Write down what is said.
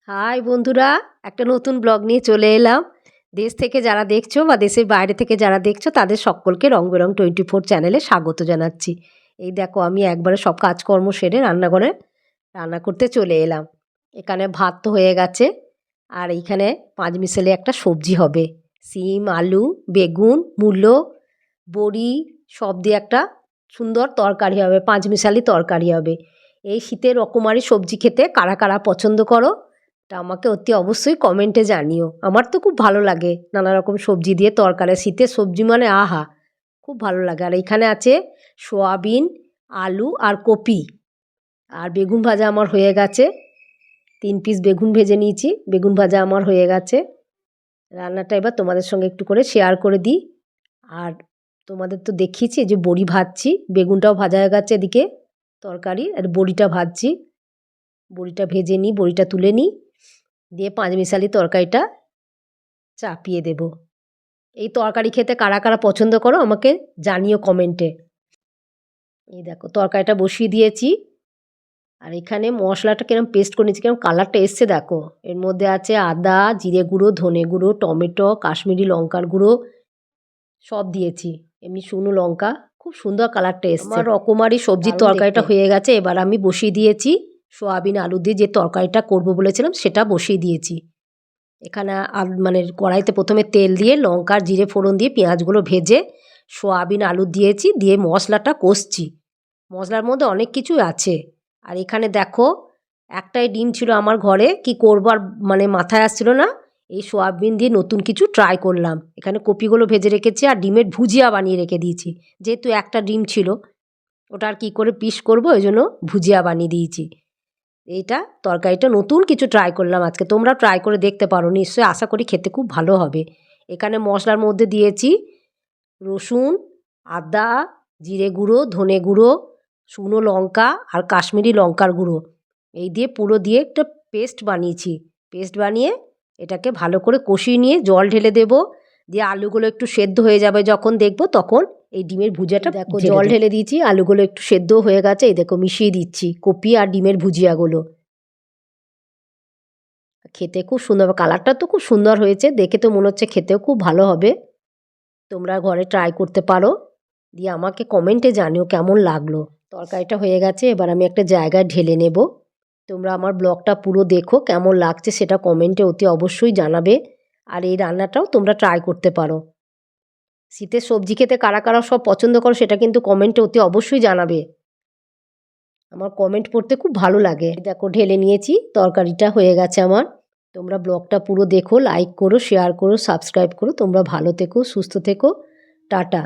High বন্ধুরা, একটা নতুন ব্লগ নিয়ে চলে এলাম। দেশ থেকে যারা দেখছো বা দেশের বাইরে থেকে যারা দেখছো তাদের সকলকে রং বেরং 24 চ্যানেলে স্বাগত জানাচ্ছি। এই দেখো আমি একবারে সব কাজকর্ম সেরে রান্নাঘরে রান্না করতে চলে এলাম। এখানে ভাত তো হয়ে গেছে, আর এইখানে পাঁচমিশালি একটা সবজি হবে। সিম, আলু, বেগুন, মূলো, বড়ি সব দিয়ে একটা সুন্দর তরকারি হবে, পাঁচমিশালি তরকারি হবে। এই শীতে রকমারি সবজি খেতে কারা কারা পছন্দ করো তা আমাকে অতি অবশ্যই কমেন্টে জানিও। আমার তো খুব ভালো লাগে নানা রকম সবজি দিয়ে তরকারি, শীতের সবজি মানে আহা, খুব ভালো লাগে। আর এখানে আছে সোয়াবিন, আলু আর কপি, আর বেগুন ভাজা আমার হয়ে গেছে। 3 পিস বেগুন ভেজে নিয়েছি, বেগুন ভাজা আমার হয়ে গেছে। রান্নাটা এবার তোমাদের সঙ্গে একটু করে শেয়ার করে দিই। আর তোমাদের তো দেখিয়েছি যে বড়ি ভাজছি, বেগুনটাও ভাজা হয়ে গেছে এদিকে তরকারি, আর বড়িটা ভাজছি। বড়িটা ভেজে নিই, বড়িটা তুলে নিই, দিয়ে পাঁচমিশালি তরকারিটা চাপিয়ে দেব। এই তরকারি খেতে কারা কারা পছন্দ করো আমাকে জানিও কমেন্টে। এই দেখো তরকারিটা বসিয়ে দিয়েছি, আর এখানে মশলাটা কিরম পেস্ট করে নিয়েছি, কিরম কালারটা এসছে দেখো। এর মধ্যে আছে আদা, জিরে গুঁড়ো, ধনে গুঁড়ো, টমেটো, কাশ্মীরি লঙ্কার গুঁড়ো সব দিয়েছি, এমনি শুকনো লঙ্কা। খুব সুন্দর কালারটা এসছে। আমার রকমারি সবজির তরকারিটা হয়ে গেছে। এবার আমি বসিয়ে দিয়েছি সোয়াবিন আলু দিয়ে যে তরকারিটা করব বলেছিলাম সেটা বসিয়ে দিয়েছি। এখানে মানে কড়াইতে প্রথমে তেল দিয়ে লঙ্কা জিরে ফোড়ন দিয়ে পেঁয়াজগুলো ভেজে সোয়াবিন আলু দিয়েছি, দিয়ে মশলাটা কষছি। মশলার মধ্যে অনেক কিছু আছে। আর এখানে দেখো একটাই ডিম ছিল আমার ঘরে, কি করবো আর মানে মাথায় আসছিল না, এই সোয়াবিন দিয়ে নতুন কিছু ট্রাই করলাম। এখানে কপিগুলো ভেজে রেখেছি আর ডিমের ভুজিয়া বানিয়ে রেখে দিয়েছি। যেহেতু একটা ডিম ছিল, ওটা আর কী করে পিস করবো, ওই জন্য ভুজিয়া বানিয়ে দিয়েছি। এইটা তরকারিটা নতুন কিছু ট্রাই করলাম আজকে, তোমরা ট্রাই করে দেখতে পারো, নিশ্চয়ই আশা করি খেতে খুব ভালো হবে। এখানে মশলার মধ্যে দিয়েছি রসুন, আদা, জিরে গুঁড়ো, ধনে গুঁড়ো, শুকনো লঙ্কা আর কাশ্মীরি লঙ্কার গুঁড়ো, এই দিয়ে পুরো দিয়ে একটা পেস্ট বানিয়েছি। পেস্ট বানিয়ে এটাকে ভালো করে কষিয়ে নিয়ে জল ঢেলে দেব, দিয়ে আলুগুলো একটু সেদ্ধ হয়ে যাবে যখন দেখবো, তখন এই ডিমের ভুজিয়াটা দেখো জল ঢেলে দিয়েছি, আলুগুলো একটু সেদ্ধ হয়ে গেছে। এই দেখো মিশিয়ে দিচ্ছি কপি আর ডিমের ভুজিয়াগুলো। খেতে খুব সুন্দর, কালারটা তো খুব সুন্দর হয়েছে, দেখে তো মনে হচ্ছে খেতেও খুব ভালো হবে। তোমরা ঘরে ট্রাই করতে পারো, দিয়ে আমাকে কমেন্টে জানিও কেমন লাগলো। তরকারিটা হয়ে গেছে, এবার আমি একটা জায়গায় ঢেলে নেব। তোমরা আমার ব্লগটা পুরো দেখো, কেমন লাগছে সেটা কমেন্টে অতি অবশ্যই জানাবে। আর এই রান্নাটাও তোমরা ট্রাই করতে পারো। শীতের সবজি খেতে কারা কারা সব পছন্দ করো সেটা কিন্তু কমেন্টে অতি অবশ্যই জানাবে। আমার কমেন্ট পড়তে খুব ভালো লাগে। দেখো ঢেলে নিয়েছি, তরকারিটা হয়ে গেছে আমার। তোমরা ব্লগটা পুরো দেখো, লাইক করো, শেয়ার করো, সাবস্ক্রাইব করো। তোমরা ভালো থেকো, সুস্থ থেকো, টাটা।